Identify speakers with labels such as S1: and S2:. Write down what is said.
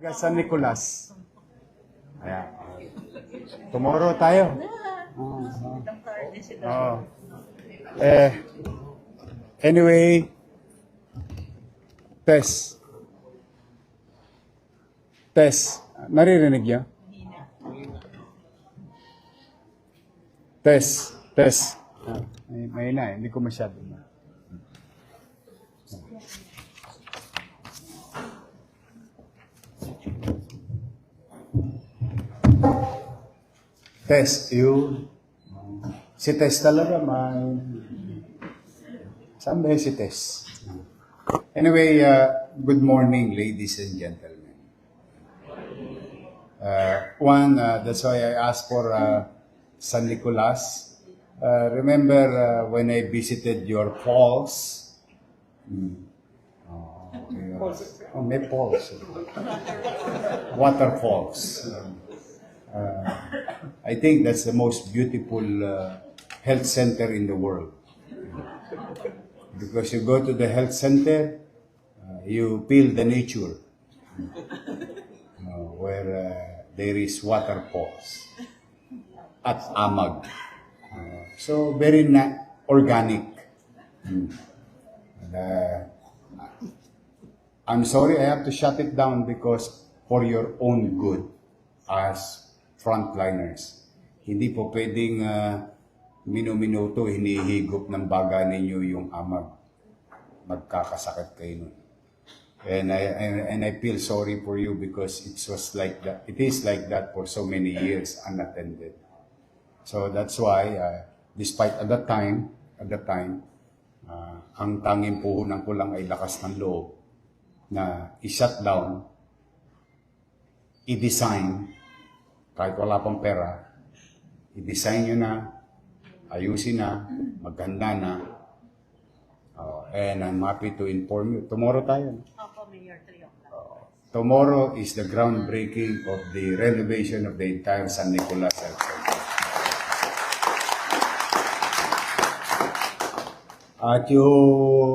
S1: San Nicolas. Ayan. Tomorrow tayo. Oh. Anyway, Tess. Naririnig niya? Tess. May na, hindi ko masyado na. Tess, you. Si Tess talaga, saan ba si Tess? Anyway, good morning, ladies and gentlemen. That's why I asked for San Nicolas. Remember when I visited your falls? May falls. Waterfalls. I think that's the most beautiful health center in the world. Because you go to the health center, you feel the nature where there is waterfalls at Amag. So very organic. I'm sorry, I have to shut it down because for your own good as frontliners. Hindi po pwedeng minuto hinihigop ng baga ninyo yung Amag. Magkakasakit kayo nun. And I feel sorry for you because it was like that. It is like that for so many years unattended. So that's why, despite at that time, ang tanging puhunan ko lang ay lakas ng loob na i-shut down, i-design, kahit wala pang pera, i-design nyo na, ayusin na, maganda na, and I'm happy to inform you. Tomorrow tayo.
S2: Opo, Mayor, 3 o'clock.
S1: Tomorrow is the groundbreaking of the renovation of the entire San Nicolas Health Center. At yung